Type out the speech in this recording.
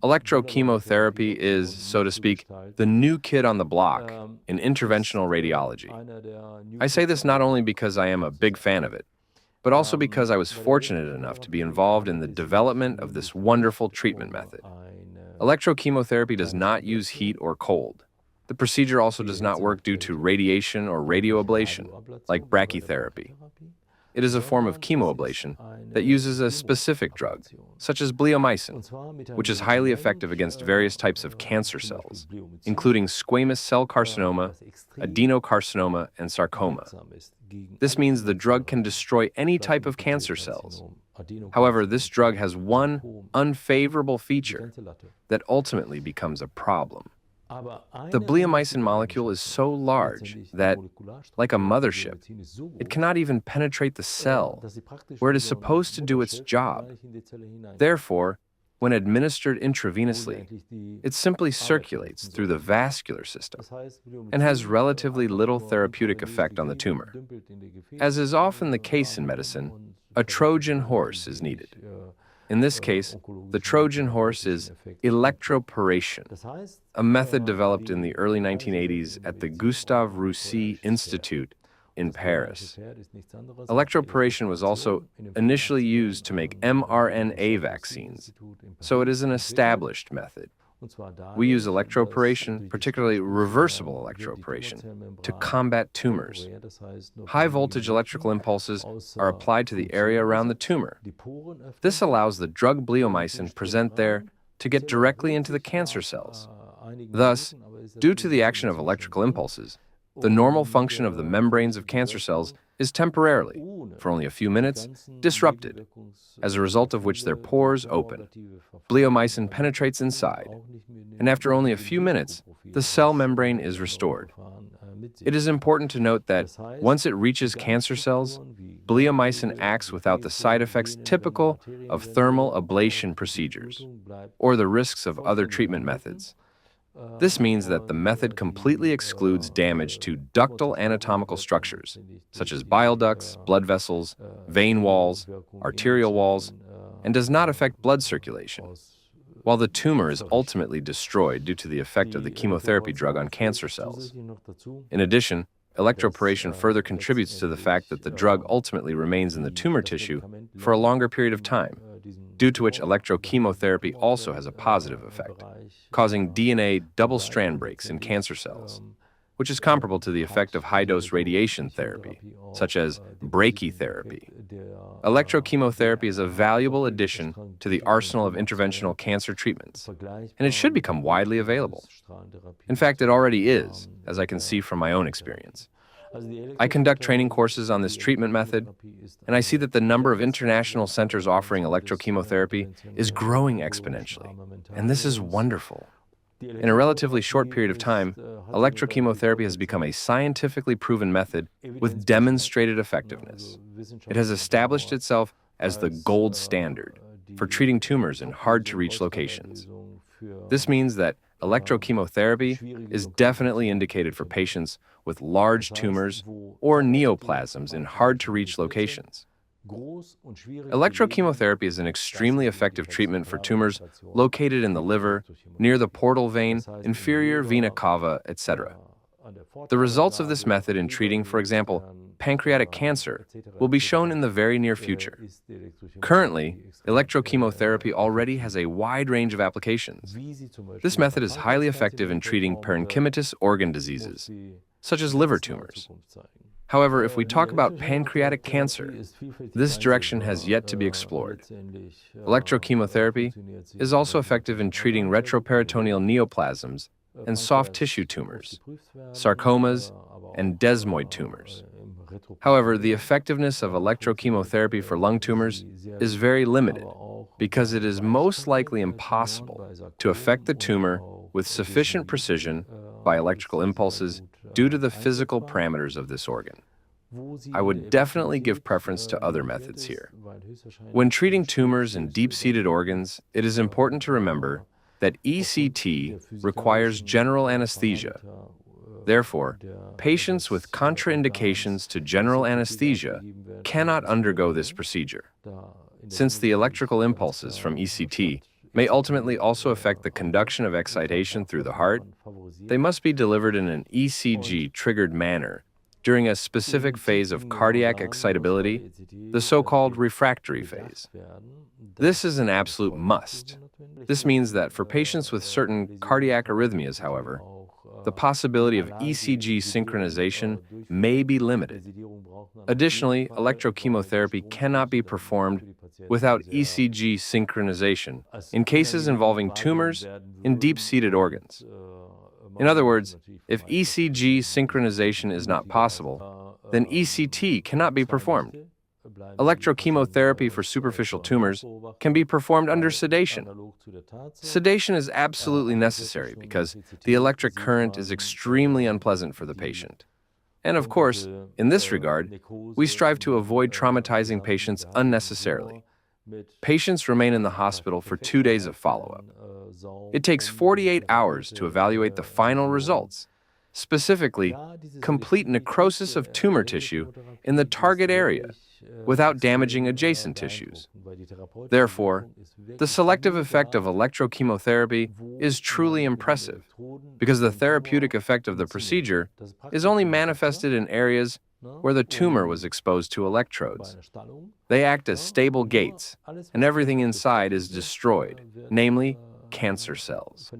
Electrochemotherapy is, so to speak, the new kid on the block in interventional radiology. I say this not only because I am a big fan of it, but also because I was fortunate enough to be involved in the development of this wonderful treatment method. Electrochemotherapy does not use heat or cold. The procedure also does not work due to radiation or radioablation, like brachytherapy. It is a form of chemoablation that uses a specific drug, such as bleomycin, which is highly effective against various types of cancer cells, including squamous cell carcinoma, adenocarcinoma, and sarcoma. This means the drug can destroy any type of cancer cells. However, this drug has one unfavorable feature that ultimately becomes a problem. The bleomycin molecule is so large that, like a mothership, it cannot even penetrate the cell where it is supposed to do its job. Therefore, when administered intravenously, it simply circulates through the vascular system and has relatively little therapeutic effect on the tumor. As is often the case in medicine, a Trojan horse is needed. In this case, the Trojan horse is Electroporation, a method developed in the early 1980s at the Gustave Roussy Institute in Paris. Electroporation was also initially used to make mRNA vaccines, so it is an established method. We use electroporation, particularly reversible electroporation, to combat tumors. High-voltage electrical impulses are applied to the area around the tumor. This allows the drug bleomycin present there to get directly into the cancer cells. Thus, due to the action of electrical impulses, the normal function of the membranes of cancer cells is temporarily, for only a few minutes, disrupted, as a result of which their pores open. Bleomycin penetrates inside, and after only a few minutes, the cell membrane is restored. It is important to note that once it reaches cancer cells, bleomycin acts without the side effects typical of thermal ablation procedures, or the risks of other treatment methods. This means that the method completely excludes damage to ductal anatomical structures, such as bile ducts, blood vessels, vein walls, arterial walls, and does not affect blood circulation, while the tumor is ultimately destroyed due to the effect of the chemotherapy drug on cancer cells. In addition, electroporation further contributes to the fact that the drug ultimately remains in the tumor tissue for a longer period of time, due to which electrochemotherapy also has a positive effect, causing DNA double-strand breaks in cancer cells, which is comparable to the effect of high-dose radiation therapy, such as brachytherapy. Electrochemotherapy is a valuable addition to the arsenal of interventional cancer treatments, and it should become widely available. In fact, it already is, as I can see from my own experience. I conduct training courses on this treatment method, and I see that the number of international centers offering electrochemotherapy is growing exponentially, and this is wonderful. In a relatively short period of time, electrochemotherapy has become a scientifically proven method with demonstrated effectiveness. It has established itself as the gold standard for treating tumors in hard-to-reach locations. This means that electrochemotherapy is definitely indicated for patients with large tumors or neoplasms in hard-to-reach locations. Electrochemotherapy is an extremely effective treatment for tumors located in the liver, near the portal vein, inferior vena cava, etc. The results of this method in treating, for example, pancreatic cancer will be shown in the very near future. Currently, electrochemotherapy already has a wide range of applications. This method is highly effective in treating parenchymatous organ diseases, such as liver tumors. However, if we talk about pancreatic cancer, this direction has yet to be explored. Electrochemotherapy is also effective in treating retroperitoneal neoplasms and soft tissue tumors, sarcomas, and desmoid tumors. However, the effectiveness of electrochemotherapy for lung tumors is very limited because it is most likely impossible to affect the tumor with sufficient precision by electrical impulses due to the physical parameters of this organ. I would definitely give preference to other methods here. When treating tumors in deep-seated organs, it is important to remember that ECT requires general anesthesia. Therefore, patients with contraindications to general anesthesia cannot undergo this procedure. Since the electrical impulses from ECT may ultimately also affect the conduction of excitation through the heart, they must be delivered in an ECG-triggered manner during a specific phase of cardiac excitability, the so-called refractory phase. This is an absolute must. This means that for patients with certain cardiac arrhythmias, however, the possibility of ECG synchronization may be limited. Additionally, electrochemotherapy cannot be performed without ECG synchronization in cases involving tumors in deep-seated organs. In other words, if ECG synchronization is not possible, then ECT cannot be performed. Electrochemotherapy for superficial tumors can be performed under sedation. Sedation is absolutely necessary because the electric current is extremely unpleasant for the patient. And of course, in this regard, we strive to avoid traumatizing patients unnecessarily. Patients remain in the hospital for 2 days of follow-up. It takes 48 hours to evaluate the final results, specifically complete necrosis of tumor tissue in the target area without damaging adjacent tissues. Therefore, the selective effect of electrochemotherapy is truly impressive because the therapeutic effect of the procedure is only manifested in areas where the tumor was exposed to electrodes. They act as stable gates, and everything inside is destroyed, namely cancer cells.